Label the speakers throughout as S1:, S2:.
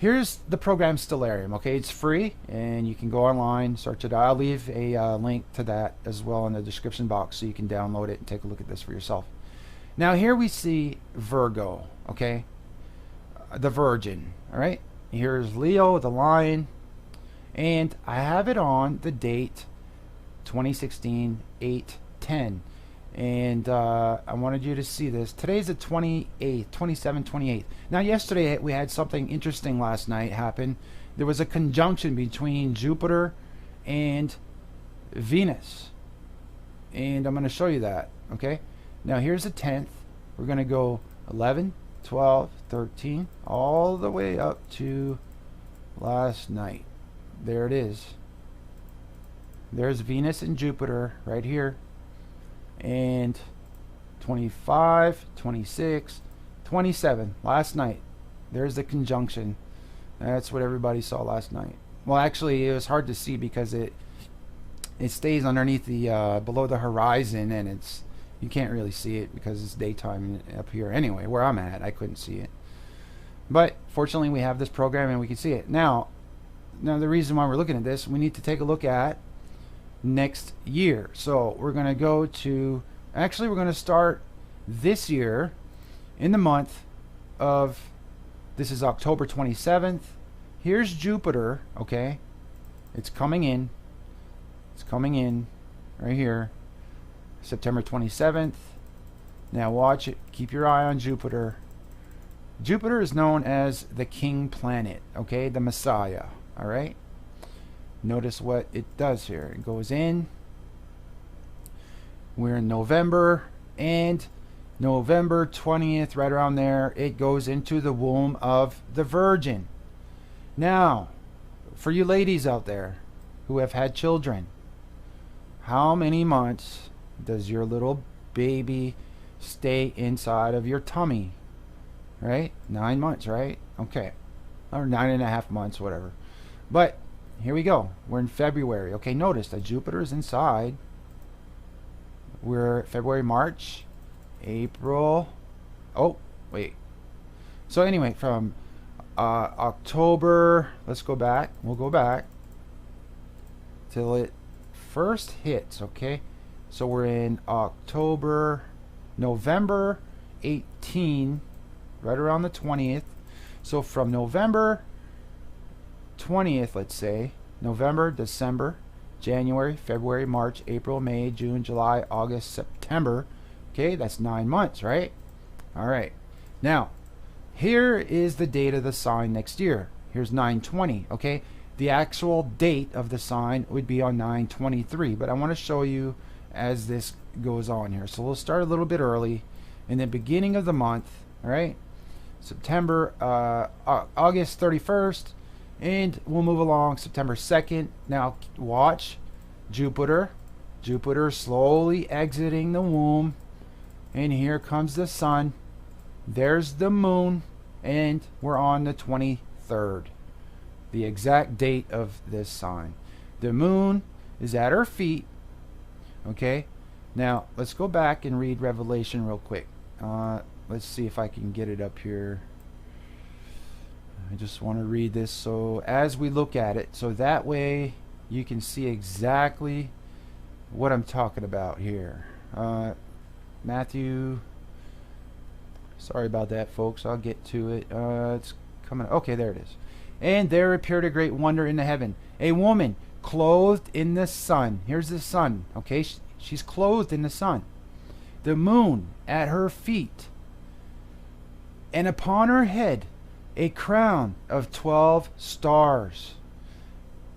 S1: here's the program Stellarium. Okay, it's free and you can go online, search it out. I'll leave a link to that as well in the description box so you can download it and take a look at this for yourself. Now here we see Virgo, okay, the Virgin. All right, here's Leo, the Lion, and I have it on the date 2016 8/10, and I wanted you to see this. Today's the 28th, 27, 28th. Now yesterday we had something interesting last night happen. There was a conjunction between Jupiter and Venus, and I'm going to show you that. Okay, now here's the 10th. We're going to go 11, 12, 13, all the way up to last night. There it is. There's Venus and Jupiter right here. And 25, 26, 27 last night. There's the conjunction. That's what everybody saw last night. Well, actually, it was hard to see because it stays underneath the below the horizon, and you can't really see it because it's daytime up here. Anyway, where I'm at, I couldn't see it. But fortunately, we have this program and we can see it. Now the reason why we're looking at this, we need to take a look at next year. So we're going to go to, actually we're going to start this year in the month of, this is October 27th. Here's Jupiter, okay? It's coming in. It's coming in right here. September 27th. Now watch it. Keep your eye on Jupiter. Jupiter is known as the king planet, okay? The Messiah, all right? Notice what it does here. It goes in. We're in November, and November 20th, right around there, it goes into the womb of the Virgin. Now, for you ladies out there who have had children, how many months does your little baby stay inside of your tummy? Right? 9 months, right? Okay. Or 9.5 months, whatever. But here we go. We're in February. Okay, notice that Jupiter is inside. We're February, March, April. Oh, wait. So anyway, from October, let's go back. We'll go back till it first hits, okay? So we're in October, November 18, right around the 20th. So from November 20th, let's say, November, December, January, February, March, April, May, June, July, August, September. Okay, that's 9 months, right? All right. Now, here is the date of the sign next year. Here's 9/20, okay? The actual date of the sign would be on 9/23, but I want to show you as this goes on here. So we'll start a little bit early in the beginning of the month, all right? September, August 31st, and we'll move along September 2nd. Now watch Jupiter slowly exiting the womb, and here comes the sun. There's the moon, and we're on the 23rd, the exact date of this sign. The moon is at her feet. Okay, now let's go back and read Revelation real quick. Let's see if I can get it up here. I just want to read this so as we look at it, so that way you can see exactly what I'm talking about here. Matthew, sorry about that, folks. I'll get to it. It's coming. Okay, there it is. And there appeared a great wonder in the heaven, a woman clothed in the sun. Here's the sun. Okay, she's clothed in the sun. The moon at her feet, and upon her head a crown of 12 stars.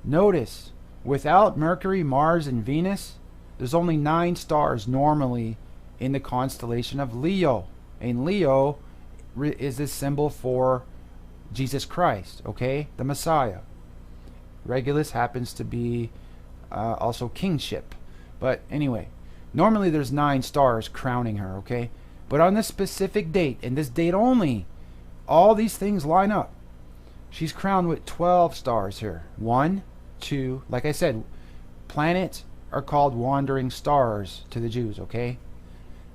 S1: Notice, without Mercury, Mars, and Venus, there's only 9 stars normally in the constellation of Leo. And Leo is a symbol for Jesus Christ, okay? The Messiah. Regulus happens to be also kingship. But anyway, normally there's 9 stars crowning her, okay? But on this specific date, and this date only, all these things line up. She's crowned with 12 stars here. 1, 2, like I said, planets are called wandering stars to the Jews, okay?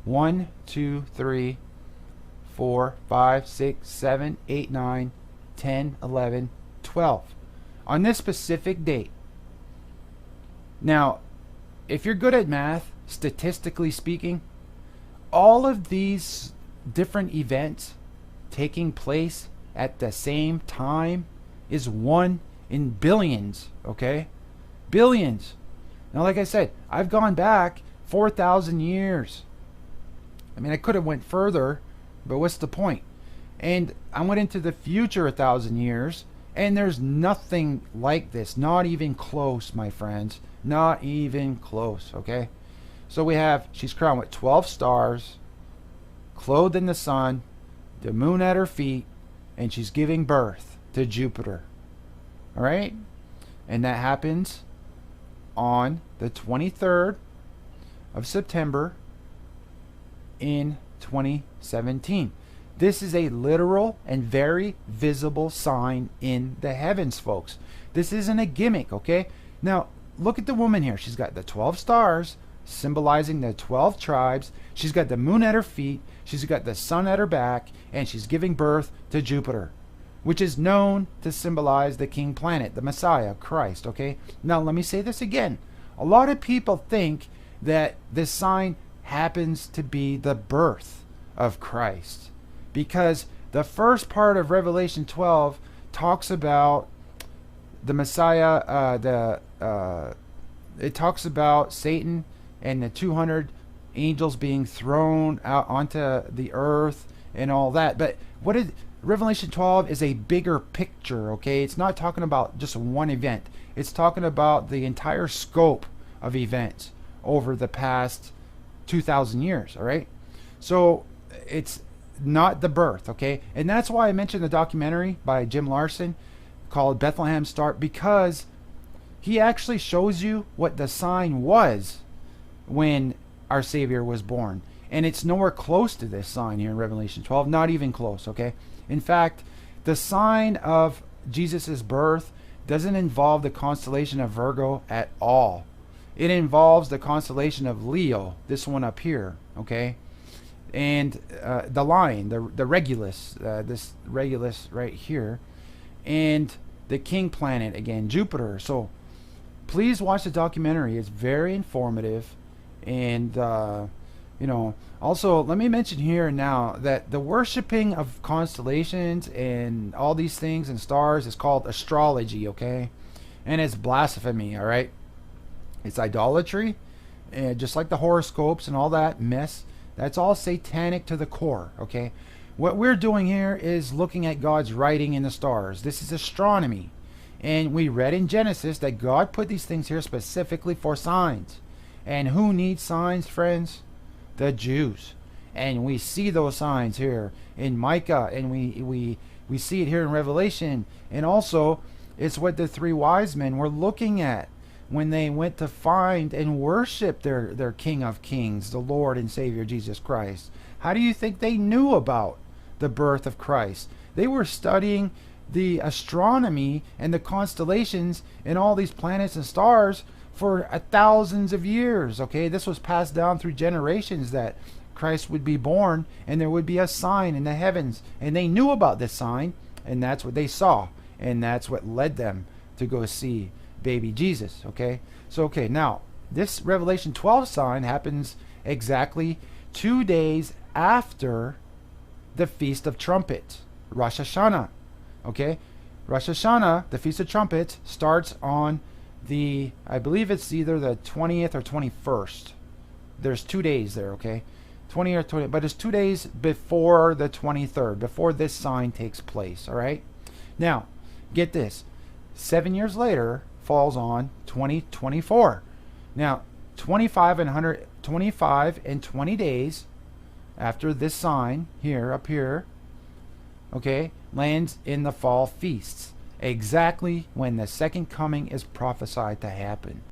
S1: 1, 2, 3, 4, 5, 6, 7, 8, 9, 10, 11, 12 on this specific date. Now, if you're good at math, statistically speaking, all of these different events taking place at the same time is 1 in billions, okay? Billions. Now, like I said, I've gone back 4,000 years. I mean, I could have went further, but what's the point? And I went into the future 1,000 years, and there's nothing like this. Not even close, my friends. Not even close, okay? So we have, she's crowned with 12 stars, clothed in the sun, the moon at her feet, and she's giving birth to Jupiter. All right? And that happens on the 23rd of September in 2017. This is a literal and very visible sign in the heavens, folks. This isn't a gimmick, okay? Now, look at the woman here. She's got the 12 stars symbolizing the 12 tribes. She's got the moon at her feet. She's got the sun at her back. And she's giving birth to Jupiter, which is known to symbolize the king planet, the Messiah, Christ, okay? Now, let me say this again. A lot of people think that this sign happens to be the birth of Christ, because the first part of Revelation 12 talks about the Messiah, it talks about Satan and the 200 angels being thrown out onto the earth and all that. But what is Revelation 12 is a bigger picture, okay? It's not talking about just one event. It's talking about the entire scope of events over the past 2,000 years, all right? So it's not the birth, okay? And that's why I mentioned the documentary by Jim Larson called Bethlehem Star, because he actually shows you what the sign was when our Savior was born. And it's nowhere close to this sign here in Revelation 12, not even close, okay? In fact, the sign of Jesus' birth doesn't involve the constellation of Virgo at all. It involves the constellation of Leo, this one up here, okay? And the lion, the Regulus, this Regulus right here, and the king planet, again, Jupiter. So please watch the documentary. It's very informative. And, you know, also let me mention here now that the worshiping of constellations and all these things and stars is called astrology, okay? And it's blasphemy, all right? It's idolatry, and just like the horoscopes and all that mess. That's all satanic to the core, okay? What we're doing here is looking at God's writing in the stars. This is astronomy. And we read in Genesis that God put these things here specifically for signs. And who needs signs, friends? The Jews. And we see those signs here in Micah, and we see it here in Revelation. And also, it's what the 3 wise men were looking at when they went to find and worship their King of Kings, the Lord and Savior Jesus Christ. How do you think they knew about the birth of Christ? They were studying the astronomy and the constellations and all these planets and stars for thousands of years, okay? This was passed down through generations that Christ would be born and there would be a sign in the heavens. And they knew about this sign, and that's what they saw. And that's what led them to go see baby Jesus, okay? So, okay, now, this Revelation 12 sign happens exactly 2 days after the Feast of Trumpets, Rosh Hashanah, okay? Rosh Hashanah, the Feast of Trumpets, starts on the, I believe it's either the 20th or 21st. There's 2 days there, okay? 20 or 20, but it's 2 days before the 23rd, before this sign takes place, all right? Now, get this. 7 years later falls on 2024. Now, 25 and 20 days after this sign here, up here, okay, lands in the fall feasts, exactly when the second coming is prophesied to happen.